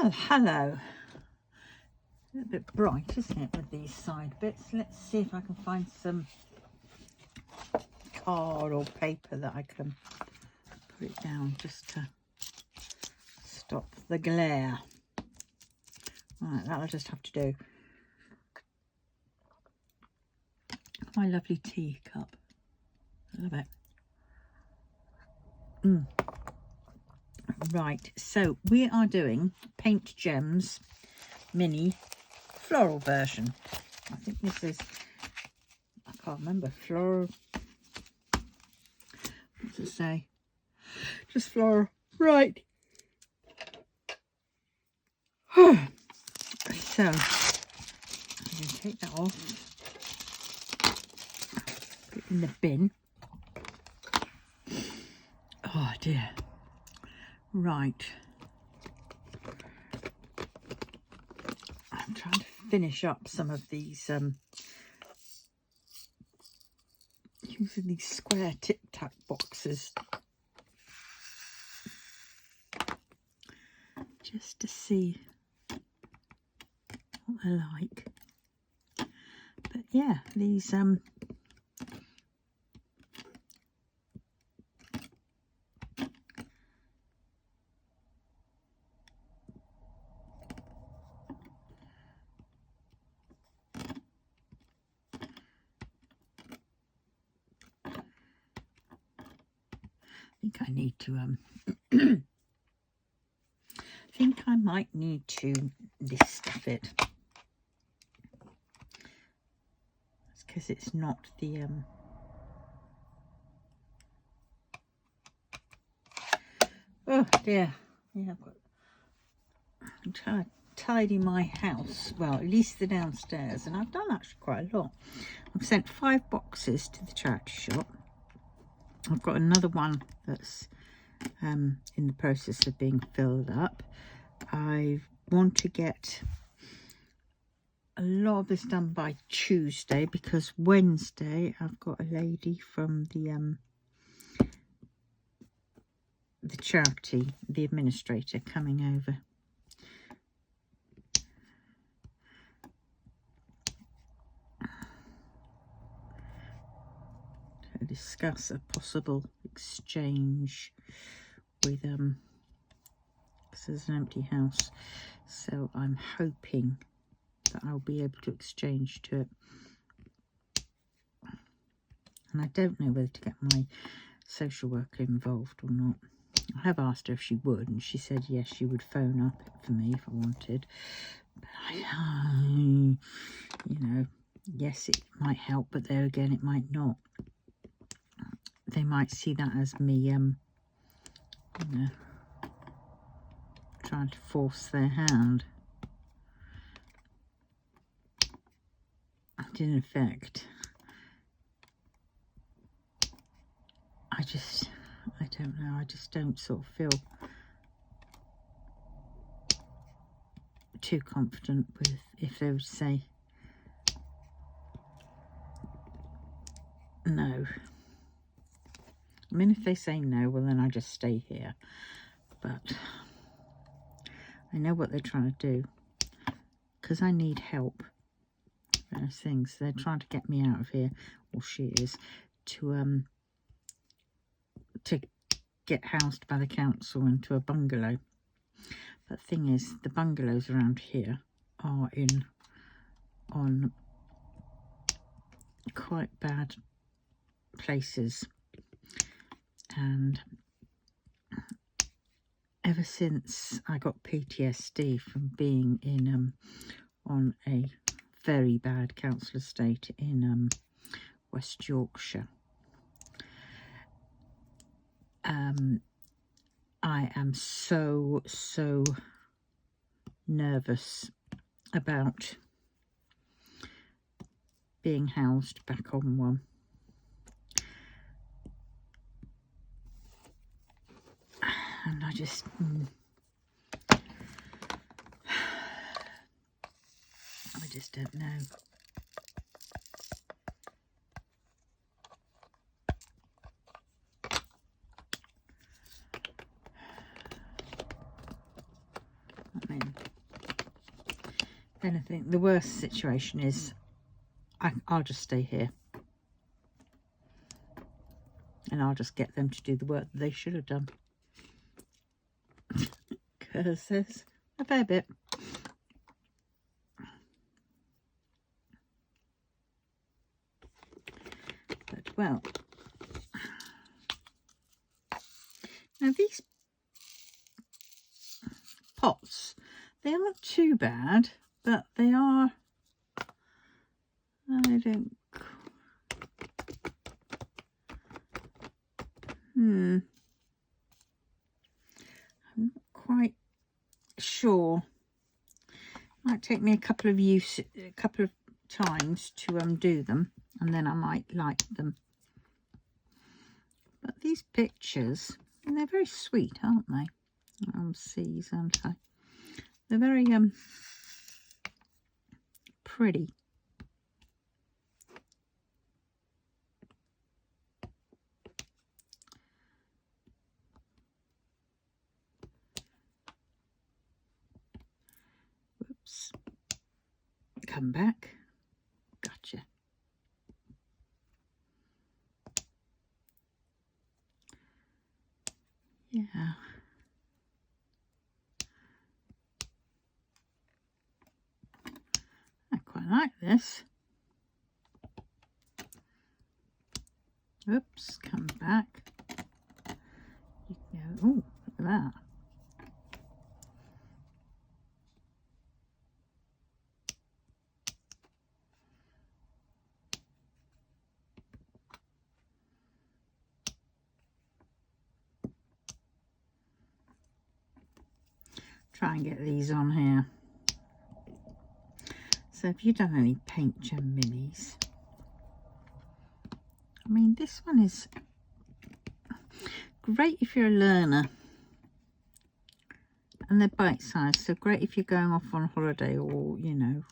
Well, hello. A little bit bright, isn't it, with these side bits? Let's see if I can find some card or paper that I can put it down just to stop the glare. Right, that'll just have to do. My lovely teacup. I love it. Right, so we are doing Paint Gems mini floral version. I think this is, I can't remember, floral, what's it say? Just floral, right. So, I'm going to take that off, put it in the bin. Oh dear. Right. I'm trying to finish up some of these, using these square Tic Tac boxes. Just to see what they're like. But yeah, these, I think I need to, I think I might need to stuff it. It's because it's not the, oh dear. Yeah, I'm trying to tidy my house. Well, at least the downstairs. And I've done actually quite a lot. I've sent 5 boxes to the charity shop. I've got another one that's in the process of being filled up. I want to get a lot of this done by Tuesday because Wednesday I've got a lady from the charity, the administrator, coming over. To discuss a possible exchange with because there's an empty house, so I'm hoping that I'll be able to exchange to it. And I don't know whether to get my social worker involved or not. I have asked her if she would, and she said yes, she would phone up for me if I wanted. But you know, yes, it might help, but there again, it might not. They might see that as me, you know, trying to force their hand. And in effect, I don't know, I just don't sort of feel too confident with if they would say no. I mean, if they say no, well then I just stay here. But I know what they're trying to do because I need help. Those things, they're trying to get me out of here, or she is, to get housed by the council into a bungalow. But the thing is, the bungalows around here are on quite bad places, and ever since I got PTSD from being in on a very bad council estate in West Yorkshire, I am so nervous about being housed back on one. And I just don't know. I mean, anything. The worst situation is I'll just stay here. And I'll just get them to do the work that they should have done. Because there's a fair bit. But, well, now these pots, they aren't too bad, but they are, I don't, I'm not quite sure. Might take me a couple of times to do them, and then I might like them. But these pictures, and they're very sweet, aren't they? Seas, aren't they? They're very pretty. Whoops. Come back. Gotcha. Yeah. I quite like this. Oops, come back. Oh, look at that. Try and get these on here. So have you done any paint gem minis? I mean, this one is great if you're a learner, and they're bite-sized, so great if you're going off on holiday, or you know,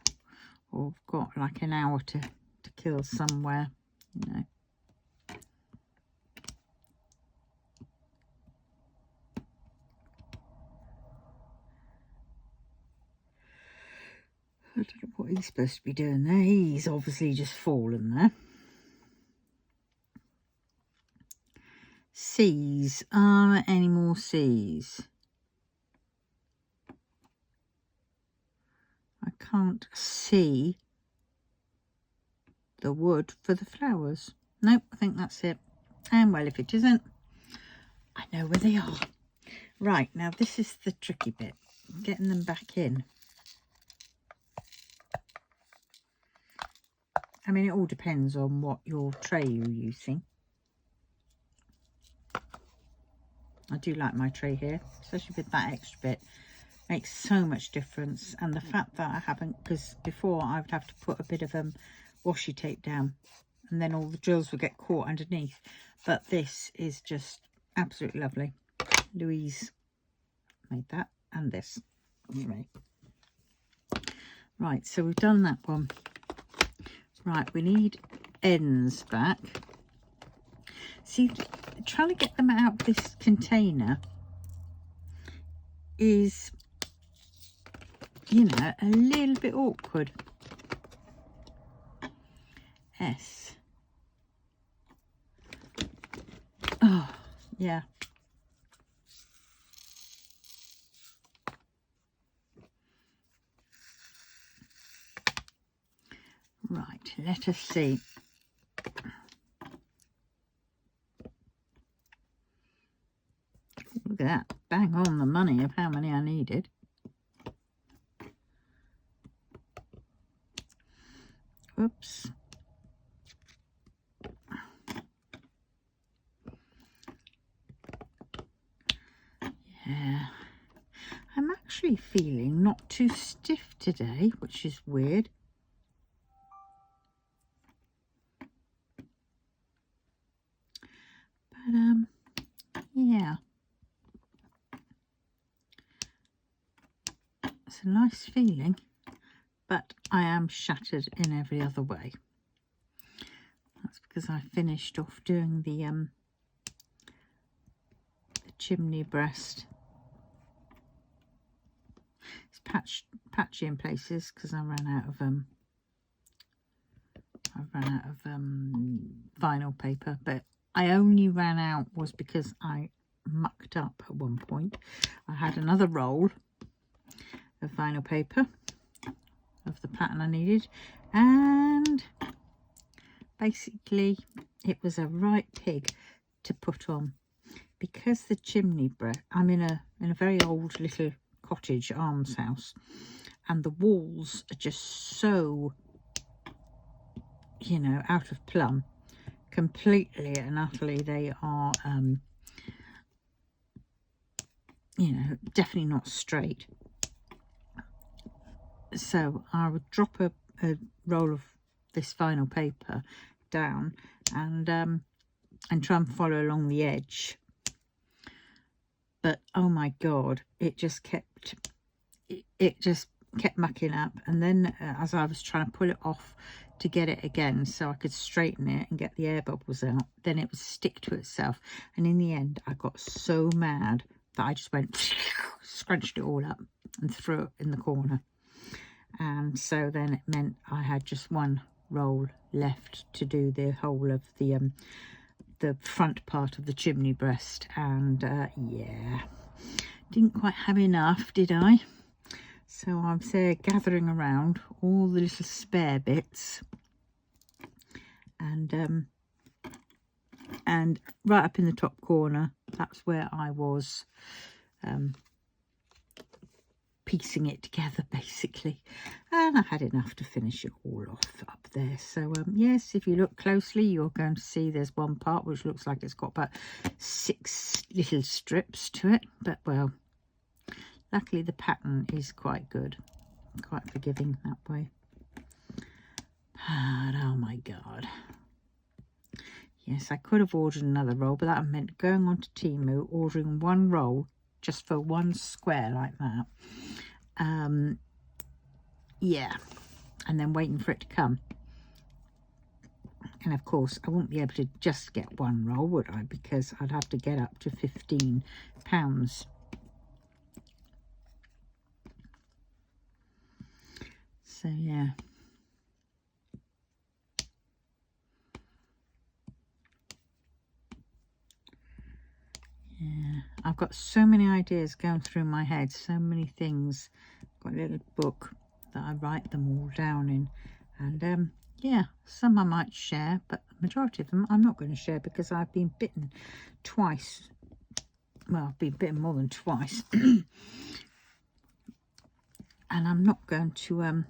or got like an hour to kill somewhere, you know. I don't know what he's supposed to be doing there. He's obviously just fallen there. Seas. Are there any more seas? I can't see the wood for the flowers. Nope, I think that's it. And well, if it isn't, I know where they are. Right, now this is the tricky bit. Getting them back in. I mean, it all depends on what your tray you're using. I do like my tray here, especially with that extra bit. Makes so much difference. And the fact that I haven't, because before I would have to put a bit of washi tape down, and then all the drills would get caught underneath. But this is just absolutely lovely. Louise made that, and this. Anyway. Right, so we've done that one. Right, we need ends back. See, trying to get them out of this container is, you know, a little bit awkward. S. Oh, yeah. Right, let us see. Look at that. Bang on the money of how many I needed. Oops. Yeah. I'm actually feeling not too stiff today, which is weird. But, yeah. It's a nice feeling, but I am shattered in every other way. That's because I finished off doing the chimney breast. It's patchy in places because I ran out of vinyl paper, but I only ran out was because I mucked up at one point. I had another roll of vinyl paper of the pattern I needed, and basically it was a right pig to put on because the chimney breast, I'm in a very old little cottage almshouse, and the walls are just so, you know, out of plumb, completely and utterly. They are you know, definitely not straight. So I would drop a roll of this vinyl paper down and try and follow along the edge. But oh my god, it just kept mucking up. And then as I was trying to pull it off to get it again so I could straighten it and get the air bubbles out, then it would stick to itself. And in the end I got so mad that I just went scrunched it all up and threw it in the corner. And so then it meant I had just one roll left to do the whole of the front part of the chimney breast. And yeah, didn't quite have enough, did I? So I'm there gathering around all the little spare bits, and right up in the top corner, that's where I was piecing it together basically, and I had enough to finish it all off up there. So yes, if you look closely you're going to see there's one part which looks like it's got about 6 little strips to it, but well, luckily the pattern is quite good, quite forgiving that way. But oh my god, yes, I could have ordered another roll, but that meant going on to Temu, ordering one roll just for one square like that. Yeah, and then waiting for it to come. And of course I wouldn't be able to just get one roll, would I? Because I'd have to get up to £15. So yeah. Yeah, I've got so many ideas going through my head, so many things. I've got a little book that I write them all down in, and yeah, some I might share, but the majority of them I'm not going to share because I've been bitten twice. Well, I've been bitten more than twice. And I'm not going to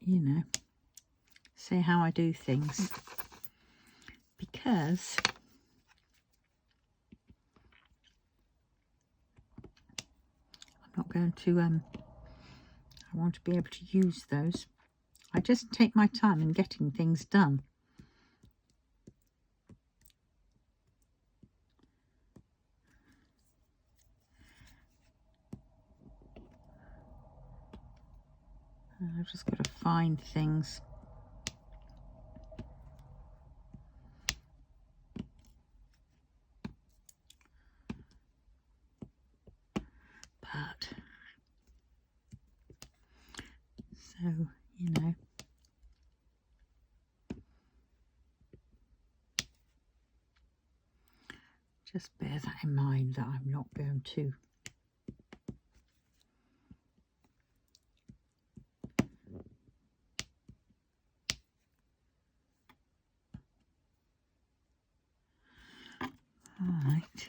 you know, say how I do things, because I'm not going to I want to be able to use those. I just take my time in getting things done. I've just got to find things. But so, you know, just bear that in mind, that I'm not going to right.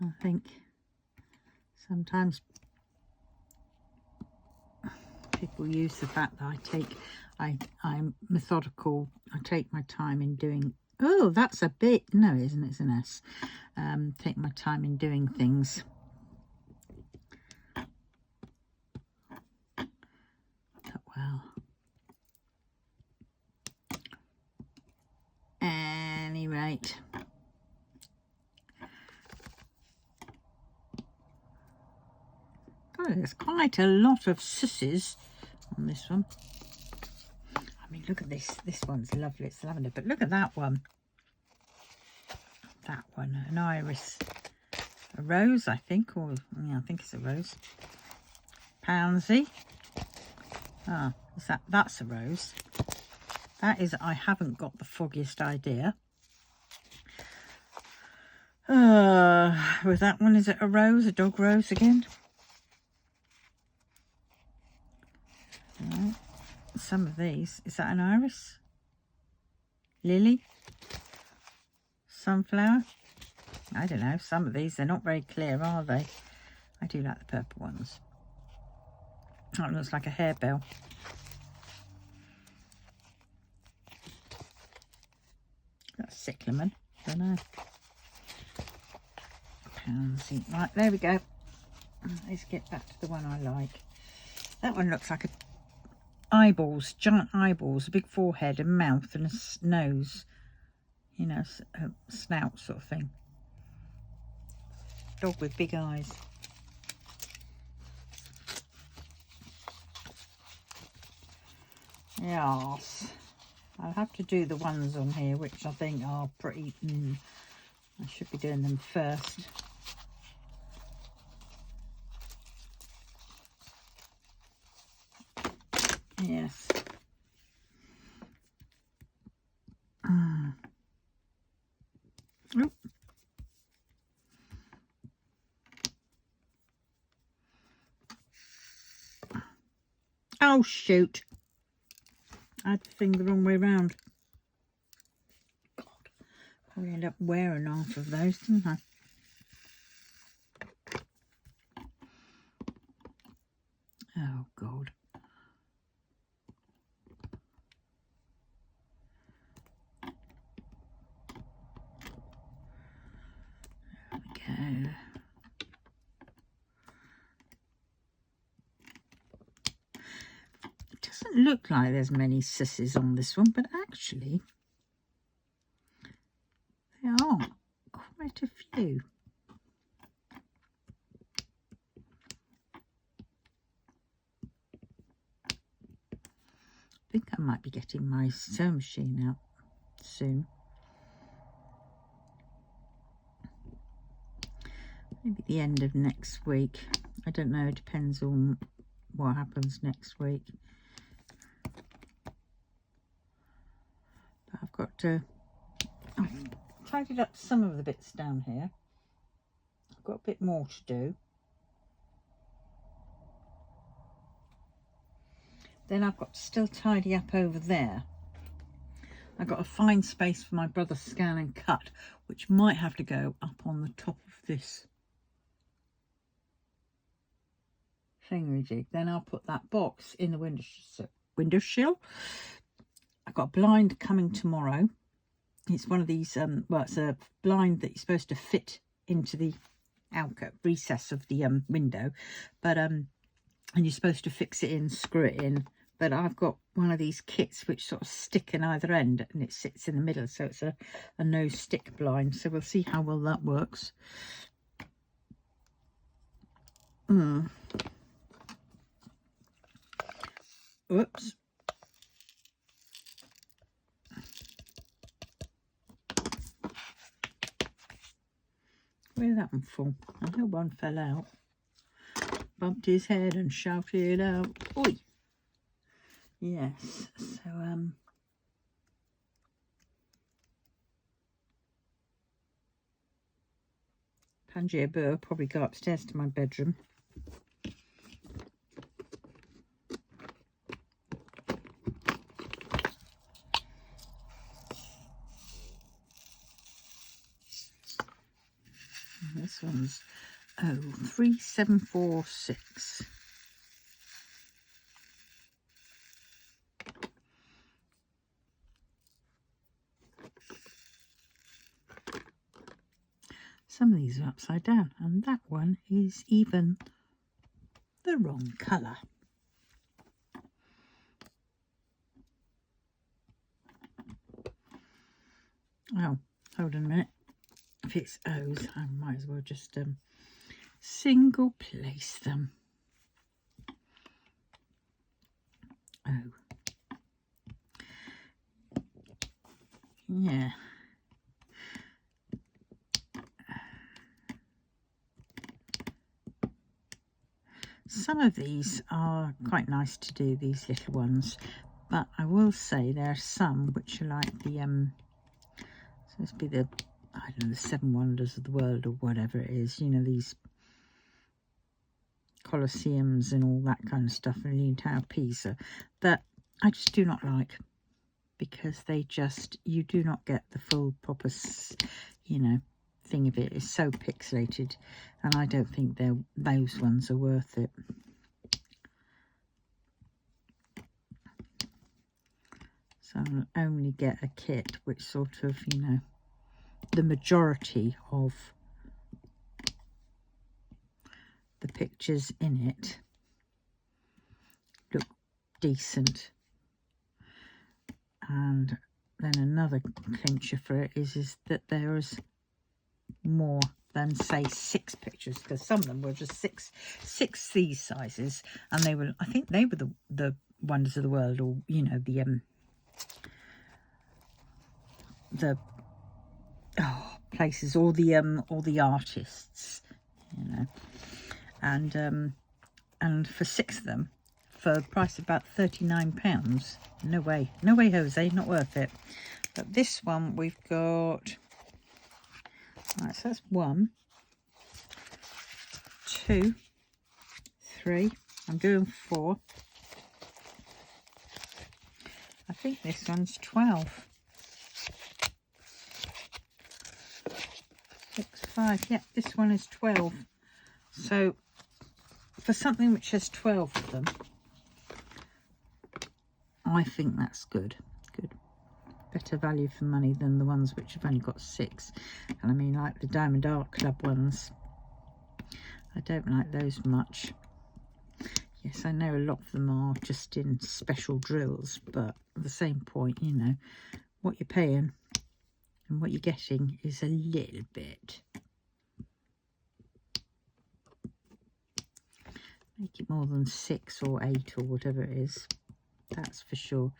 I think sometimes people use the fact that I'm methodical. I take my time in doing. Oh, that's a bit. No, it isn't. It's an S. Take my time in doing things. But well. right. Oh, there's quite a lot of sisses on this one. I mean, look at this. This one's lovely. It's lavender. But look at that one. That one. An iris. A rose, I think. Or, yeah, I think it's a rose. Pansy. Ah, is that? That's a rose. That is, I haven't got the foggiest idea. With that one, is it a rose? A dog rose again? Right. Some of these. Is that an iris? Lily? Sunflower? I don't know. Some of these, they're not very clear, are they? I do like the purple ones. That looks like a harebell. That's cyclamen. Don't know. Pansy. Right, there we go. Let's get back to the one I like. That one looks like eyeballs, giant eyeballs, a big forehead, a mouth and a nose. You know, a snout sort of thing. Dog with big eyes. Yes. I'll have to do the ones on here which I think are pretty... I should be doing them first. Yes. Oop. Oh, shoot. I had the thing the wrong way round. God, probably end up wearing half of those, didn't I? Oh, God. There we go. It doesn't look like there's many sisses on this one, but actually there are quite a few. I think I might be getting my sewing machine out soon. Maybe the end of next week. I don't know, it depends on what happens next week. But I've got to... I've tidied up some of the bits down here. I've got a bit more to do. Then I've got to still tidy up over there. I've got to find space for my brother's scan and cut, which might have to go up on the top of this thingamajig. Then I'll put that box in the window sill. I've got a blind coming tomorrow. It's one of these, well, it's a blind that you're supposed to fit into the alcove recess of the window, but and you're supposed to fix it in, screw it in. But I've got one of these kits which sort of stick in either end, and it sits in the middle, so it's a no stick blind. So we'll see how well that works. Oops. Where did that one fall? I know one fell out. Bumped his head and shouted out, "Oi!" Yes, so Pangaea Burr probably go upstairs to my bedroom. And this one's 3746. Some of these are upside down, and that one is even the wrong colour. Oh, hold on a minute. If it's O's, I might as well just single place them. O. Yeah. Some of these are quite nice to do, these little ones, but I will say there are some which are like the supposed to be the, I don't know, the 7 wonders of the world or whatever it is, you know, these Colosseums and all that kind of stuff, and the entire Pisa, that I just do not like, because they just, you do not get the full proper, you know, thing of it. It's so pixelated, and I don't think those ones are worth it. So I'll only get a kit which sort of, you know, the majority of the pictures in it look decent. And then another clincher for it is that there is more than, say, 6 pictures, because some of them were just six these sizes, and they were, I think they were the wonders of the world, or, you know, the places, or the artists, you know, and for 6 of them, for a price of about £39, no way, Jose, not worth it. But this one we've got, right, so that's 1, 2, 3, I'm doing 4, I think this one's 12, 6, 5, yeah, this one is 12. So for something which has 12 of them, I think that's good. Better value for money than the ones which have only got 6. And I mean, like the Diamond Art Club ones, I don't like those much. Yes, I know a lot of them are just in special drills, but at the same point, you know, what you're paying and what you're getting is a little bit. Make it more than 6 or 8 or whatever it is, that's for sure.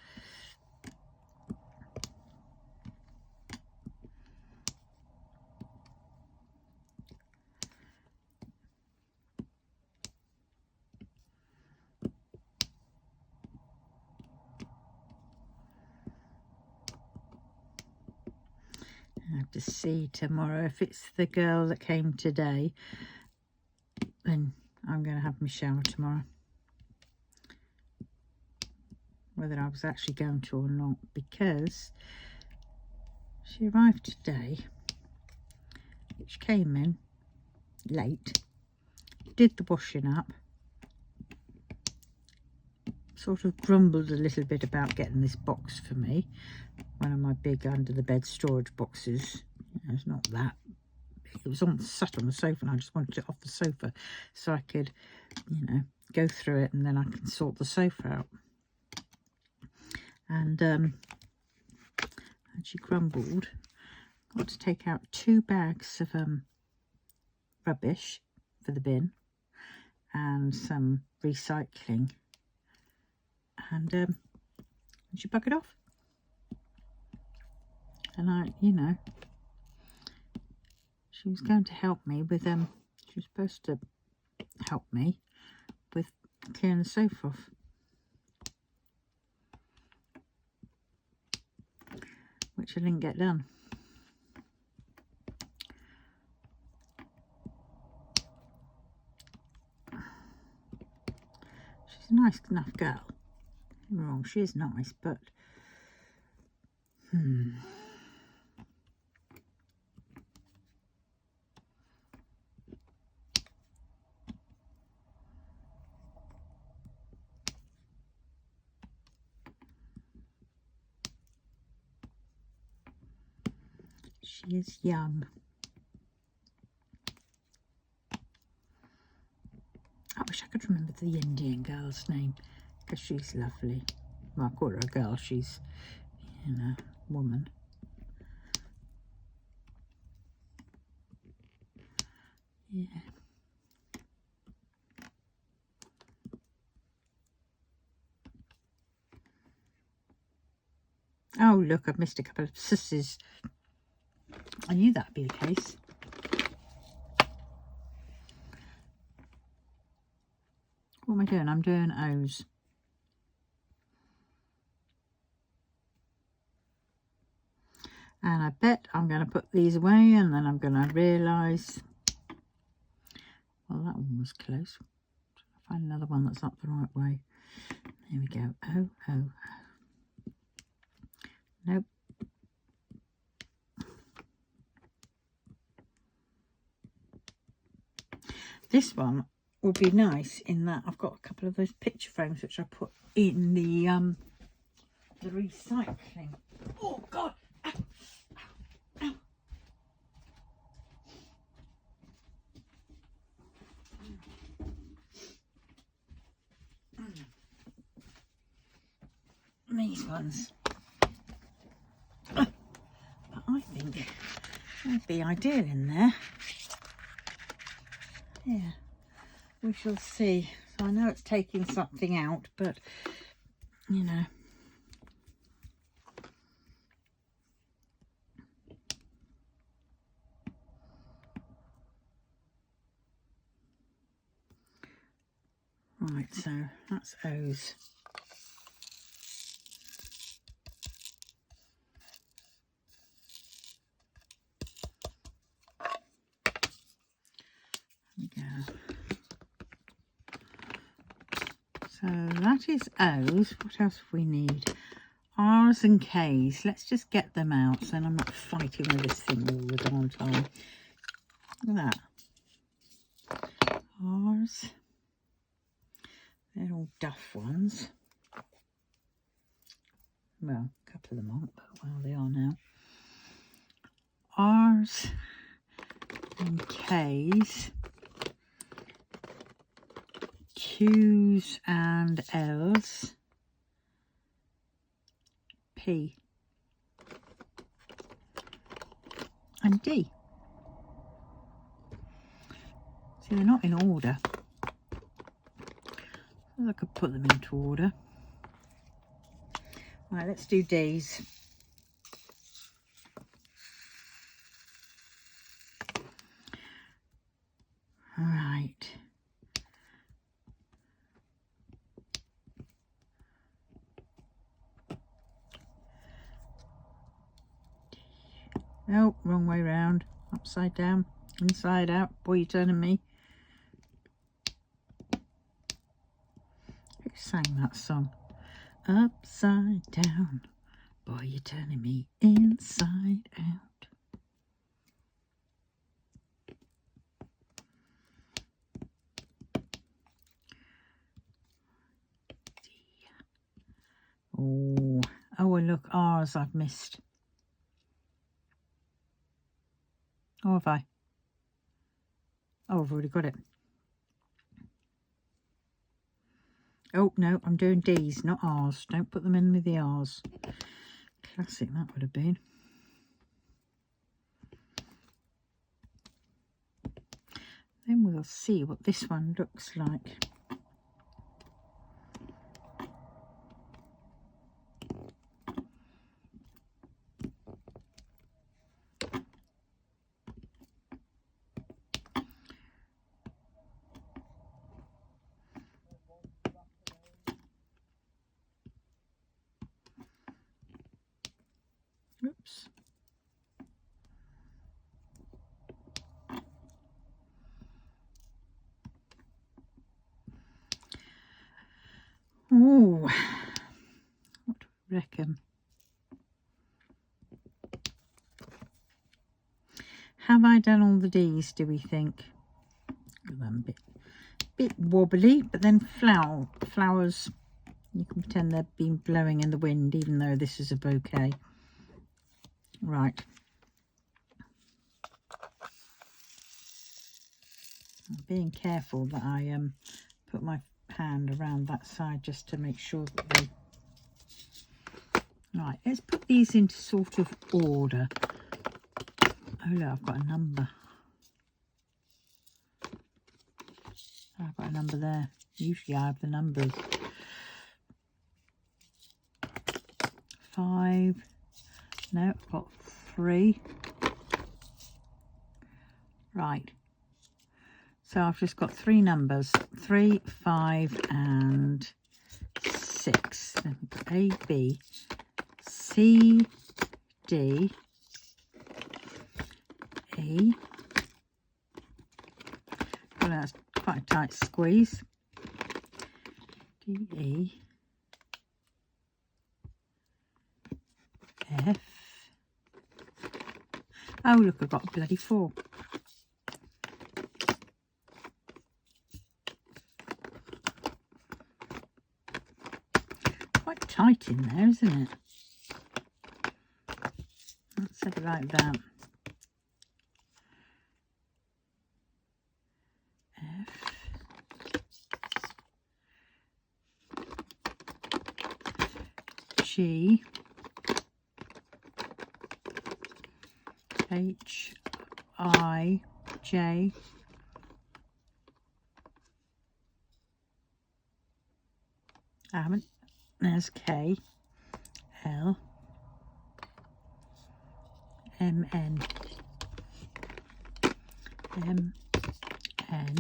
I have to see tomorrow. If it's the girl that came today, then I'm going to have my shower tomorrow. Whether I was actually going to or not, because she arrived today, which came in late, did the washing up, sort of grumbled a little bit about getting this box for me, one of my big under the bed storage boxes. You know, it's not that, it was sat on the sofa, and I just wanted it off the sofa so I could, you know, go through it, and then I can sort the sofa out. And she grumbled. Got to take out 2 bags of rubbish for the bin and some recycling, and she buggered off. And I, you know, she was going to help me with she was supposed to help me with clearing the sofa off. Which I didn't get done. She's a nice enough girl. Don't get me wrong, she is nice, but she is young. I wish I could remember the Indian girl's name, because she's lovely. Well, I call her a girl, she's, you know, woman. Yeah. Oh, look, I've missed a couple of susses. I knew that'd be the case. What am I doing? I'm doing O's. And I bet I'm going to put these away and then I'm going to realise, well, that one was close. Find another one that's up the right way. There we go. Oh, oh, oh. Nope. This one will be nice in that I've got a couple of those picture frames which I put in the recycling. Oh God! Ow. Ow. Ow. These ones. But I think that'd be ideal in there. Yeah, we shall see. So I know it's taking something out, but you know. Right, so that's O's. There we go. So that is O's. What else have we need? R's and K's. Let's just get them out so I'm not fighting with this thing all the darn time. Look at that. R's. They're all duff ones. Well, a couple of them aren't, but well, they are now. R's and K's. Q's and L's. P. And D. See, they're not in order. I could put them into order. Right, let's do D's. All right. No, wrong way round. Upside down, inside out. Boy, you're turning me. Who sang that song? Upside down. Boy, you're turning me inside out. Oh, and look, R's I've missed. Oh, have I? Oh, I've already got it. Oh, no, I'm doing D's, not R's. Don't put them in with the R's. Classic, that would have been. Then we'll see what this one looks like. Oops. Oh, what do you reckon? Have I done all the D's, do we think? I'm a bit wobbly, but then flowers, you can pretend they've been blowing in the wind, even though this is a bouquet. Right. I'm being careful that I put my hand around that side just to make sure that they... Right, let's put these into sort of order. Oh look, I've got a number. I've got a number there. Usually I have the numbers. 5. No, I've got 3. Right. So I've just got 3 numbers. 3, 5 and 6. Then we've got A, B, C, D, E. Well, that's quite a tight squeeze. D, E, F. Oh, look, I've got a bloody 4. Quite tight in there, isn't it? Let's set it like that. F. G. H, I, J, I haven't, there's K, L, M, N, M, N,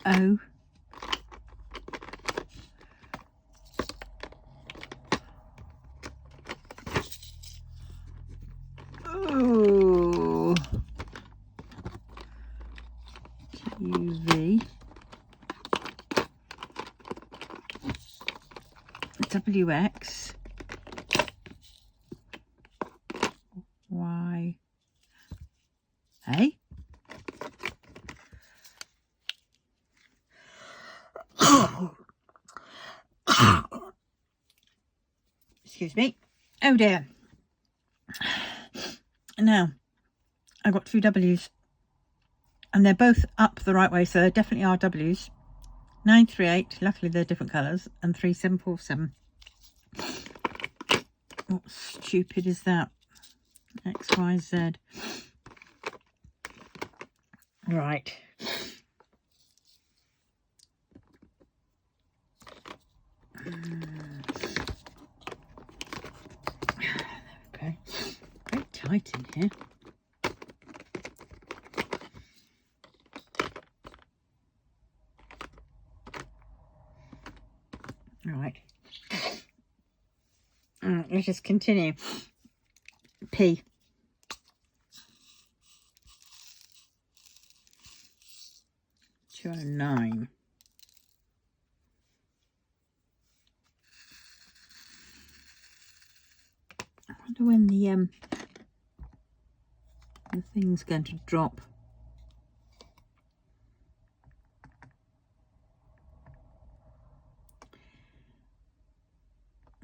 O, oh, Q, V, W, X, Y, A. Excuse me. Oh dear. Now, I've got 2 W's. And they're both up the right way, so they definitely are W's. 938, luckily they're different colours. And 3747. What stupid is that? X, Y, Z. Right. Okay. Very tight in here. Right. Let us continue. P. $209. I wonder when the thing's going to drop.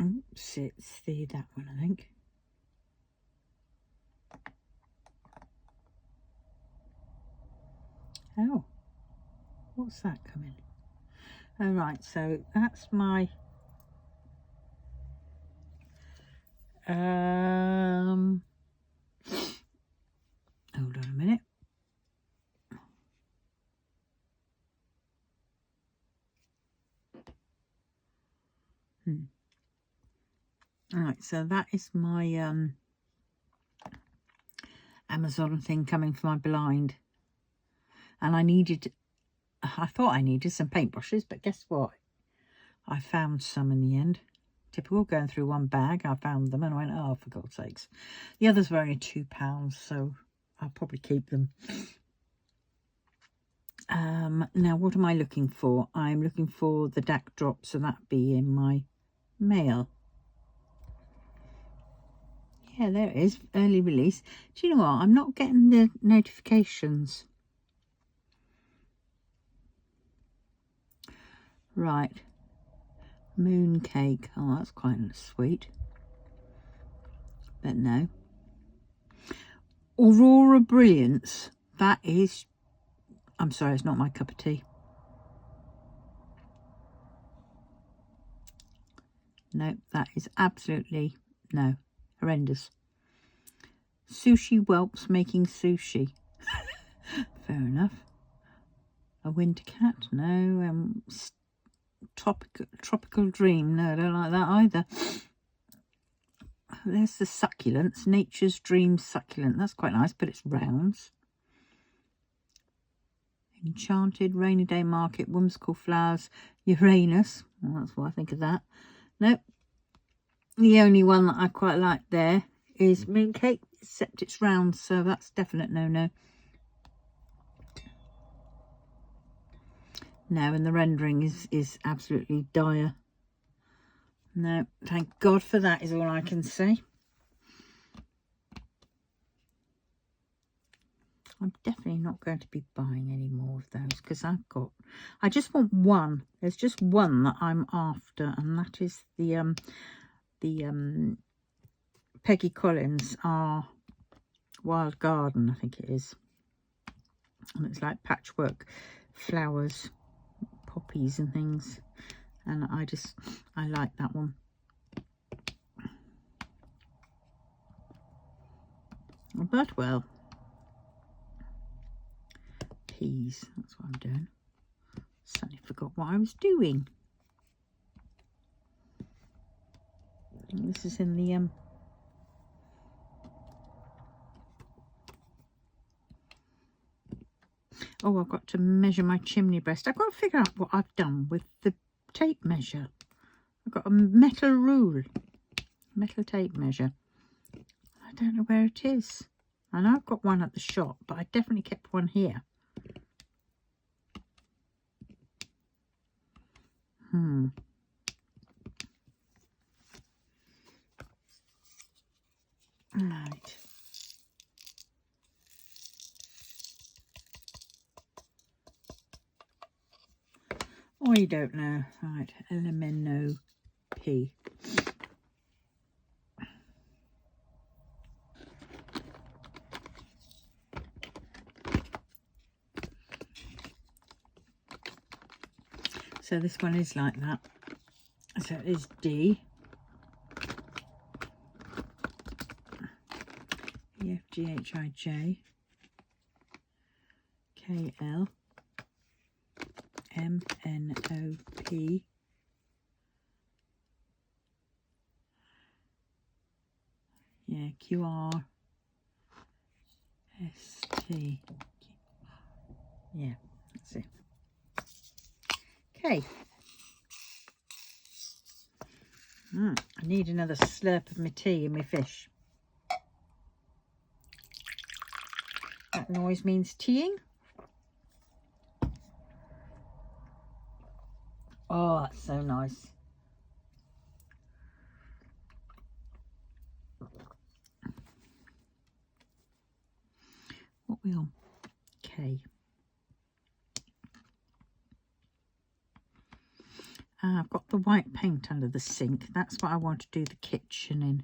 Oops, it's that one, I think. Oh, what's that coming? Oh, right, so that's my hold on a minute. All right, so that is my Amazon thing coming for my blind. And I thought I needed some paintbrushes, but guess what? I found some in the end. Typical, going through one bag, I found them and I went, oh, for God's sakes. The others were only £2, so I'll probably keep them. Now, what am I looking for? I'm looking for the DAC drop, so that'd be in my mail. Yeah, there it is, early release. Do you know what? I'm not getting the notifications. Right. Moon cake. Oh, that's quite sweet. But no. Aurora Brilliance. That is... I'm sorry, it's not my cup of tea. No, that is absolutely... No. Horrendous. Sushi whelps making sushi. Fair enough. A winter cat? No. Tropical dream? No, I don't like that either. There's the succulents. Nature's Dream succulent. That's quite nice, but it's rounds. Enchanted, Rainy Day Market, Whimsical Flowers, Uranus. Well, that's what I think of that. Nope. The only one that I quite like there is Mooncake, except it's round, so that's definite no-no. No, and the rendering is absolutely dire. No, thank God for that is all I can say. I'm definitely not going to be buying any more of those because I just want one. There's just one that I'm after, and that is the Peggy Collins Wild Garden, I think it is. And it's like patchwork flowers, poppies and things. And I like that one. But well, peas, that's what I'm doing. Suddenly forgot what I was doing. And this is in the oh, I've got to measure my chimney breast. I've got to figure out what I've done with the tape measure. I've got a metal rule, metal tape measure. I don't know where it is. I know I've got one at the shop, but I definitely kept one here. Right. Oh, you don't know. Right, LMNO P. So this one is like that. So it is D. E, F, G, H, I, J. K, L. M, N, O, P. Yeah, Q, R. S, T. Yeah, that's it. Okay. I need another slurp of my tea and my fish. That noise means teaing. Oh, that's so nice. What are we on? K. I've got the white paint under the sink. That's what I want to do the kitchen in.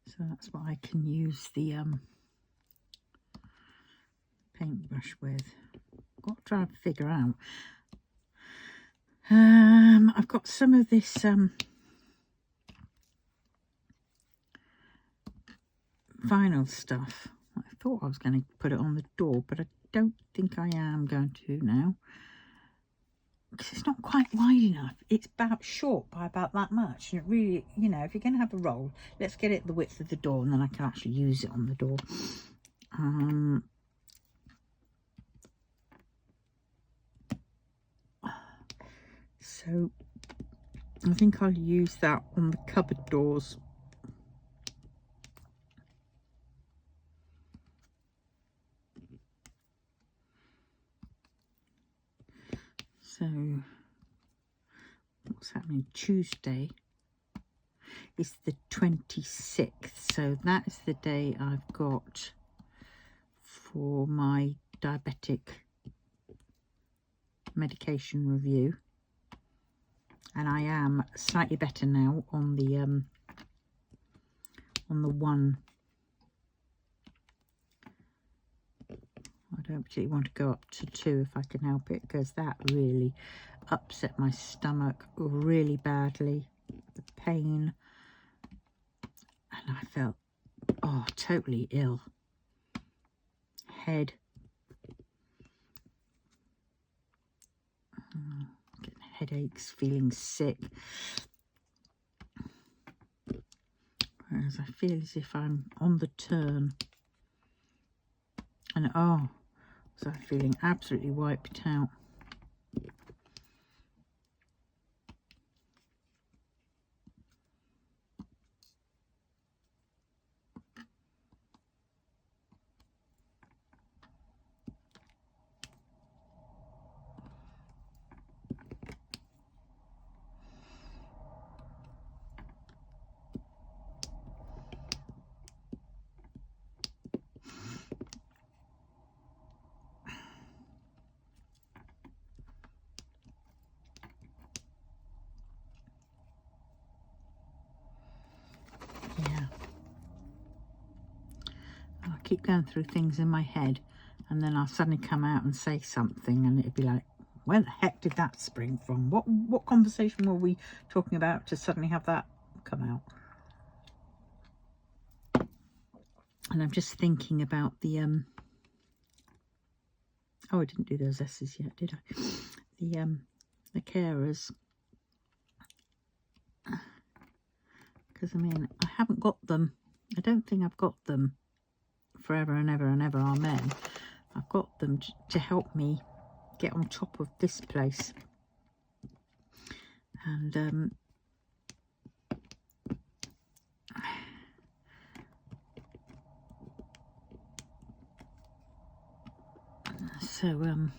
So that's what I can use the paintbrush with. Got to try and figure out. I've got some of this vinyl stuff. I thought I was going to put it on the door, but I don't think I am going to now. Because it's not quite wide enough. It's about short by about that much. And it really, you know, if you're going to have a roll, let's get it the width of the door, and then I can actually use it on the door. So I think I'll use that on the cupboard doors. So what's happening? Tuesday is the 26th. So that is the day I've got for my diabetic medication review. And I am slightly better now on the on the one. I don't particularly want to go up to 2 if I can help it, because that really upset my stomach really badly. The pain, and I felt, oh, totally ill. Head, getting headaches, feeling sick. Whereas I feel as if I'm on the turn. And oh, so I'm feeling absolutely wiped out. Yeah. I keep going through things in my head, and then I'll suddenly come out and say something, and it'd be like, where the heck did that spring from? What conversation were we talking about to suddenly have that come out? And I'm just thinking about the oh, I didn't do those S's yet, did I? The carers. Because I mean, I haven't got them. I don't think I've got them forever and ever and ever, amen. I've got them to help me get on top of this place. And so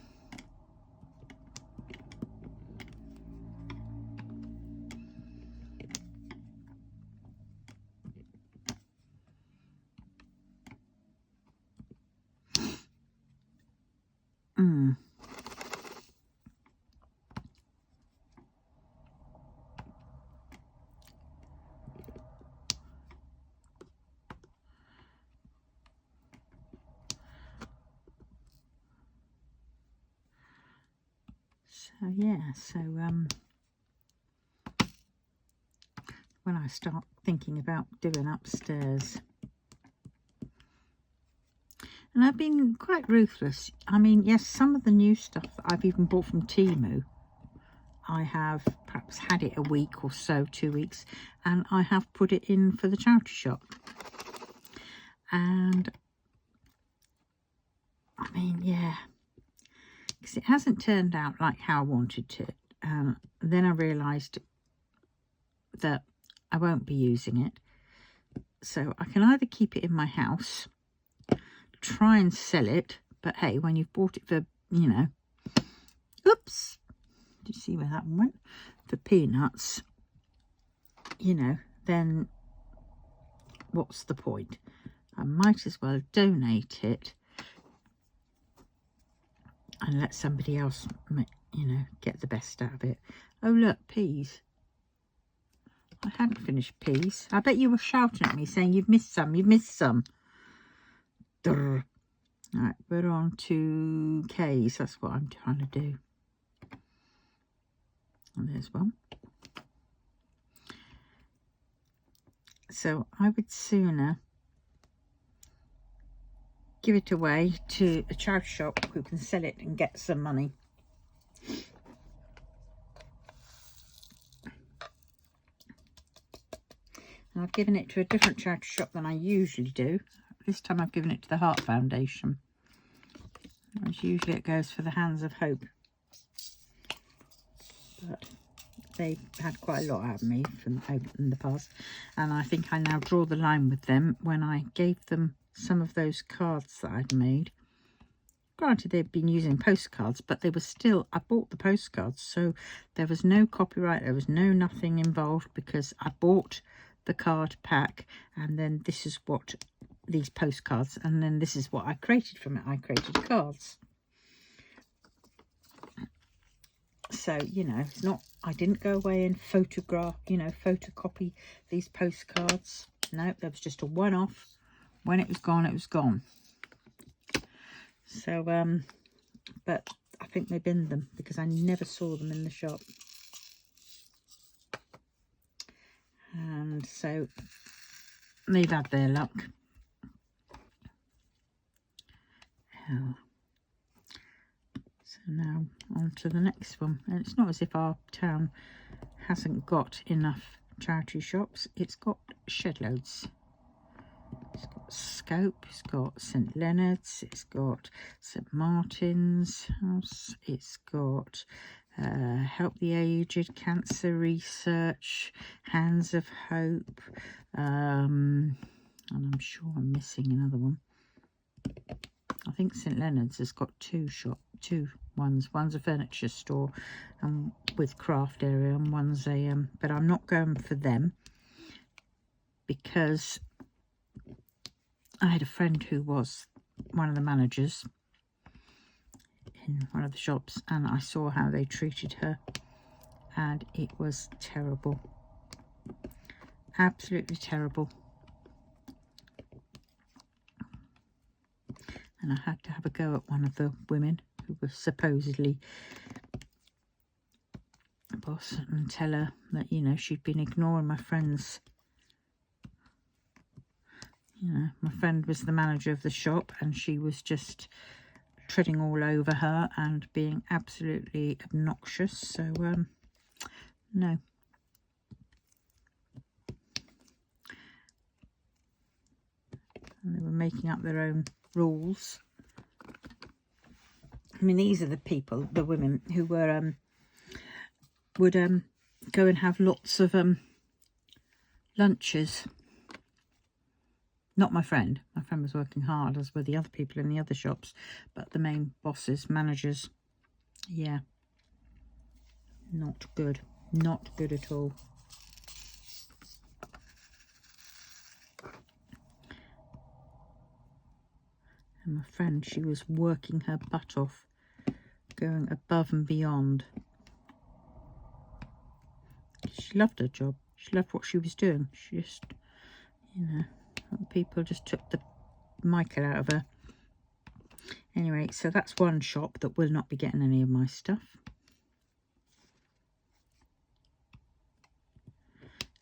yeah, so when I start thinking about doing upstairs, and I've been quite ruthless. I mean, yes, some of the new stuff that I've even bought from Temu, I have perhaps had it a week or so, 2 weeks, and I have put it in for the charity shop. And I mean, yeah, because it hasn't turned out like how I wanted to. Then I realised that I won't be using it. So I can either keep it in my house, try and sell it, but hey, when you've bought it for, you know, oops, did you see where that one went? For peanuts, you know, then what's the point? I might as well donate it and let somebody else, you know, get the best out of it. Oh, look, peas. I hadn't finished peas. I bet you were shouting at me saying, you've missed some, you've missed some. Durr. Right, we're on to K's. That's what I'm trying to do. And there's one. So I would sooner give it away to a charity shop who can sell it and get some money. And I've given it to a different charity shop than I usually do. This time I've given it to the Heart Foundation. As usually it goes for the Hands of Hope. But they had quite a lot out of me from in the past. And I think I now draw the line with them when I gave them some of those cards that I'd made. Granted, they'd been using postcards, but they were still, I bought the postcards, so there was no copyright, there was no nothing involved, because I bought the card pack, and then this is what these postcards, and then this is what I created from it. I created cards. So, you know, it's not, I didn't go away and photograph, you know, photocopy these postcards. No, there was just a one-off. When it was gone, it was gone. So, but I think they binned them because I never saw them in the shop. And so they've had their luck. So now on to the next one. And it's not as if our town hasn't got enough charity shops. It's got shed loads. It's got Scope, it's got St Leonard's, it's got St Martin's House, it's got Help the Aged, Cancer Research, Hands of Hope, and I'm sure I'm missing another one. I think St Leonard's has got two ones. One's a furniture store with craft area, and one's a but I'm not going for them because I had a friend who was one of the managers in one of the shops, and I saw how they treated her, and it was terrible. Absolutely terrible. And I had to have a go at one of the women who was supposedly a boss and tell her that, you know, she'd been ignoring my friends. You know, my friend was the manager of the shop and she was just treading all over her and being absolutely obnoxious. So, no. And they were making up their own rules. I mean, these are the people, the women who were would go and have lots of lunches. Not my friend. My friend was working hard, as were the other people in the other shops, but the main bosses, managers, yeah, not good. Not good at all. And my friend, she was working her butt off, going above and beyond. She loved her job. She loved what she was doing. She just, you know, people just took the Michael out of her. Anyway, so that's one shop that will not be getting any of my stuff.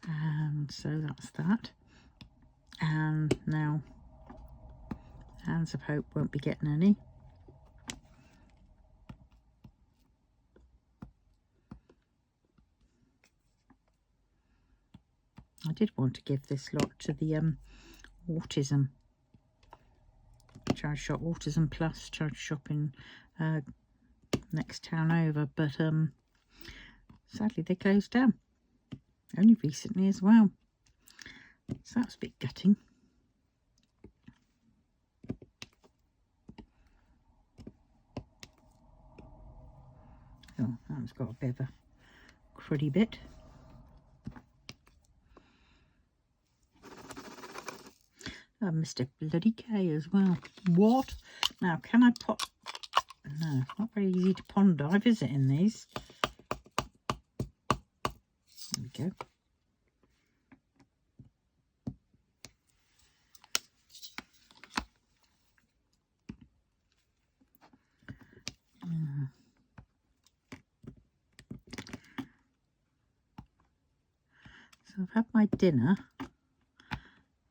And so that's that. And now Hands of Hope won't be getting any. I did want to give this lot to the autism charity shop, Autism Plus charity shop in next town over, but sadly they closed down only recently as well, so that's a bit gutting. Oh, that one's got a bit of a cruddy bit. Oh, Mr. Bloody K as well. What? Now, can I pop? No, not very easy to pond dive, is it, in these? There we go. So I've had my dinner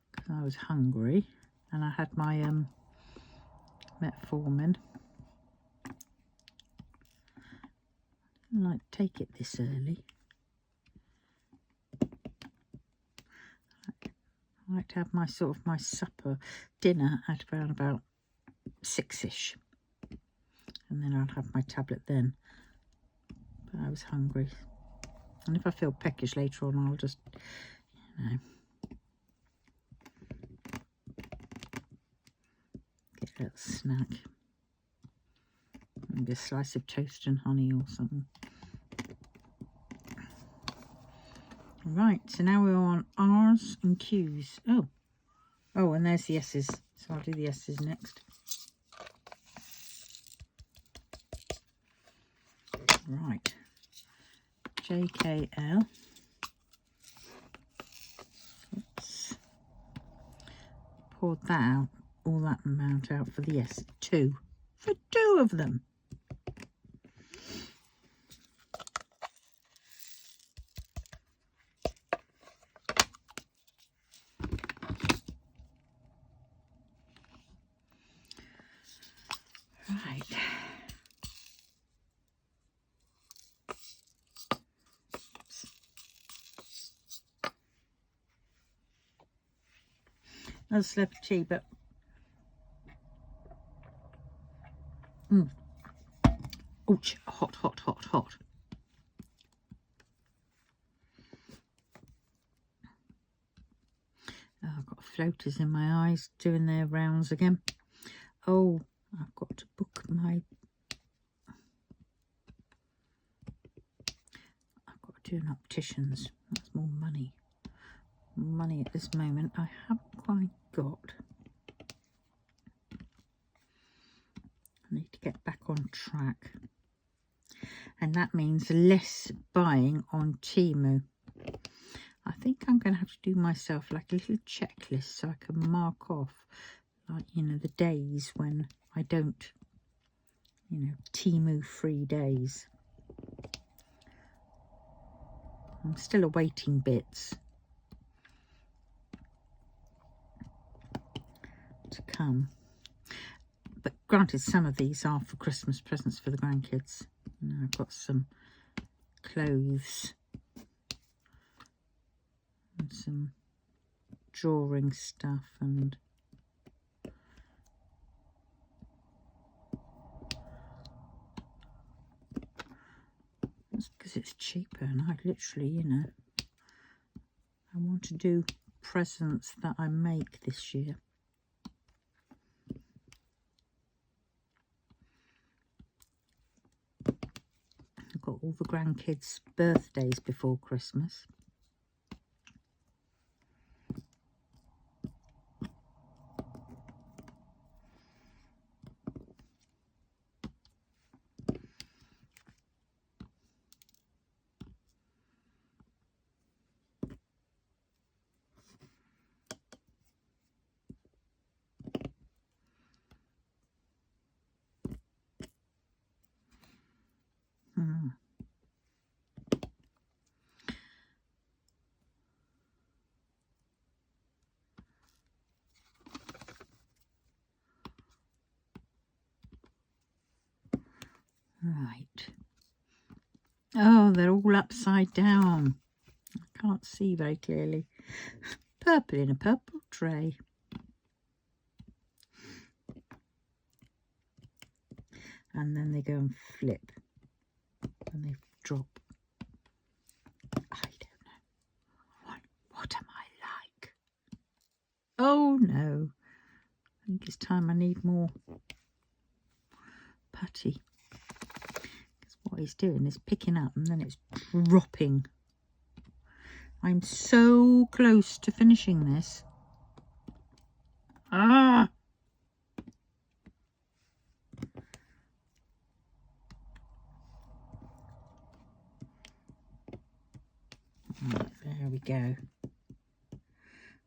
because I was hungry, and I had my metformin. I don't like to take it this early. I like to have my sort of my supper, dinner at around about 6ish, and then I'll have my tablet then. But I was hungry, and if I feel peckish later on, I'll just, you know, get a little snack, maybe a slice of toast and honey or something. Right, so now we're on R's and Q's. Oh, and there's the S's. So I'll do the S's next. Right, JKL. Oops. poured that out, all that amount out for the two. For two of them. Right. Another slurp of tea, but ouch, hot, hot, hot, hot. Oh, I've got floaters in my eyes doing their rounds again. Oh, I've got to book my... I've got to do an optician's. That's more money. Money at this moment I haven't quite got. I need to get back on track. And that means less buying on Temu. I think I'm going to have to do myself like a little checklist so I can mark off, like, you know, the days when I don't, you know, Temu free days. I'm still awaiting bits to come. But granted, some of these are for Christmas presents for the grandkids. You know, I've got some clothes and some drawing stuff and that's because it's cheaper, and I literally, you know, I want to do presents that I make this year. I've got all the grandkids' birthdays before Christmas. Right. Oh, they're all upside down. I can't see very clearly. Purple in a purple tray. And then they go and flip. And they drop. I don't know. What am I like? Oh, no. I think it's time I need more putty. Because what he's doing is picking up and then it's dropping. I'm so close to finishing this. Ah! Right, there we go.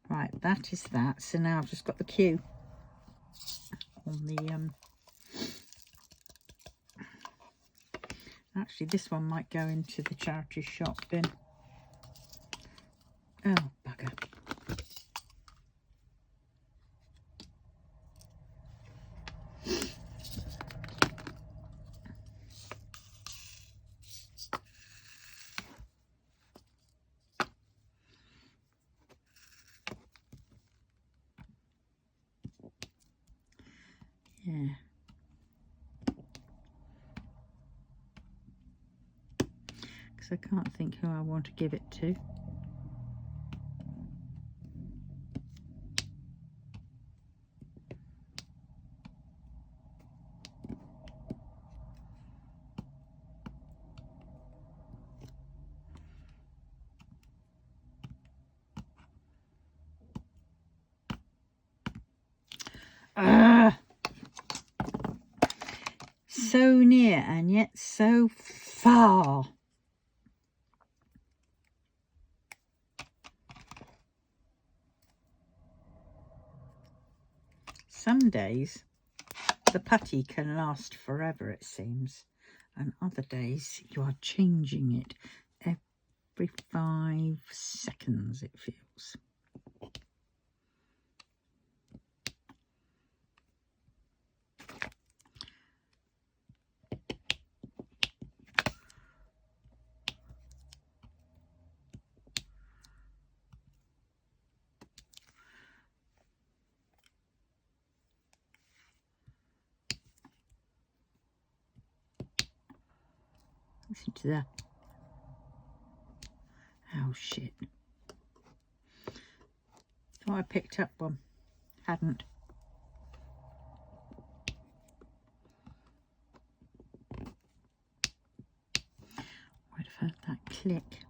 Right, that is that. So now I've just got the queue on the actually this one might go into the charity shop bin. Oh, bugger. Yeah. Because I can't think who I want to give it to. Ah! So near and yet so far. some days the putty can last forever, it seems, and other days you are changing it every 5 seconds, it feels. Listen to that. Oh shit. Thought I picked up one. Hadn't. I'd have heard that click.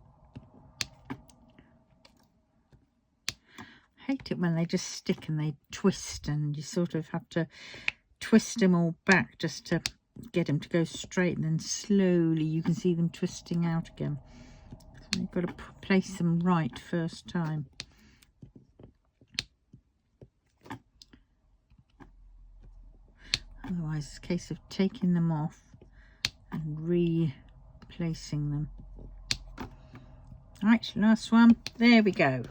I hate it when they just stick and they twist, and you sort of have to twist them all back just to get them to go straight, and then slowly you can see them twisting out again. So you've got to place them right first time. Otherwise it's a case of taking them off and replacing them. Right, last one. There we go.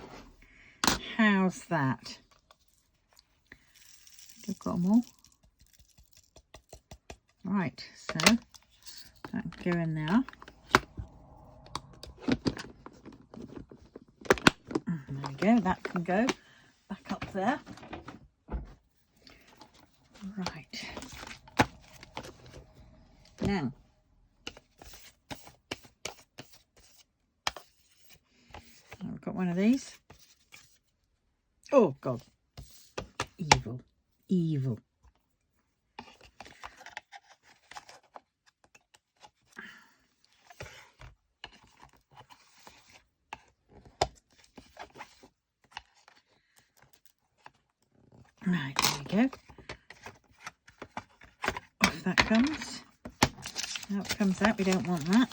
How's that? I've got them all. Right, so that can go in there. There we go, that can go back up there. Right. Now, I've got one of these. Oh God, evil, evil. Right, there we go. Off that comes. Out comes that. We don't want that.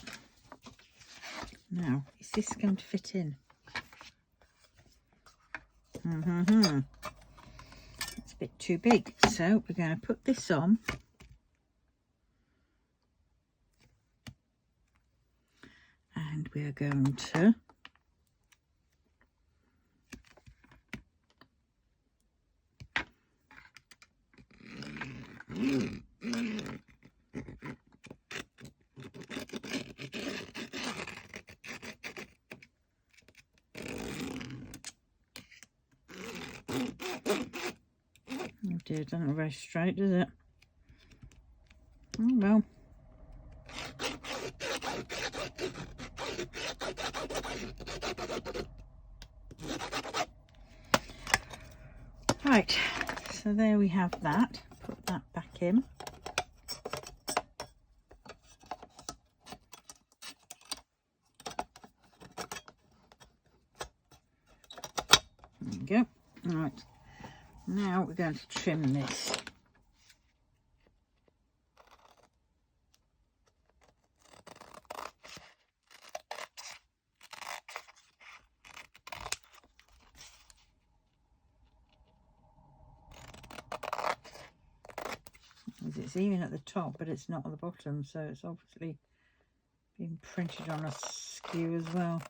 Now, is this going to fit in? It's a bit too big, so we're going to put this on. And we're going to oh dear, it doesn't look very straight, does it? Oh well. Right, so there we have that. Put that back in. There we go. Right, now we're going to trim this. It's even at the top, but it's not at the bottom, so it's obviously been printed on a skew as well.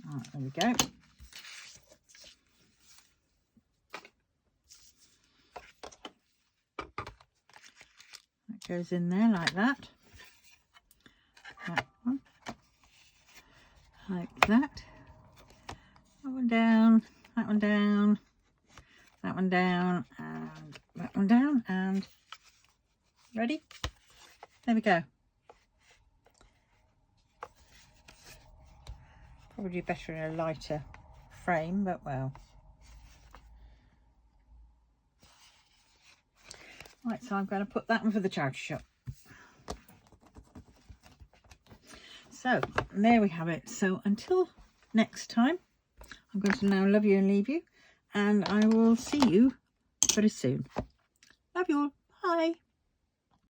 Right, there we go. That goes in there like that. That one. Like that. That one down, that one down, that one down, and that one down, and ready? There we go. Probably do better in a lighter frame, but well. Right, so I'm going to put that one for the charity shop. So there we have it. So until next time, I'm going to now love you and leave you, and I will see you very soon. Love you all. Bye.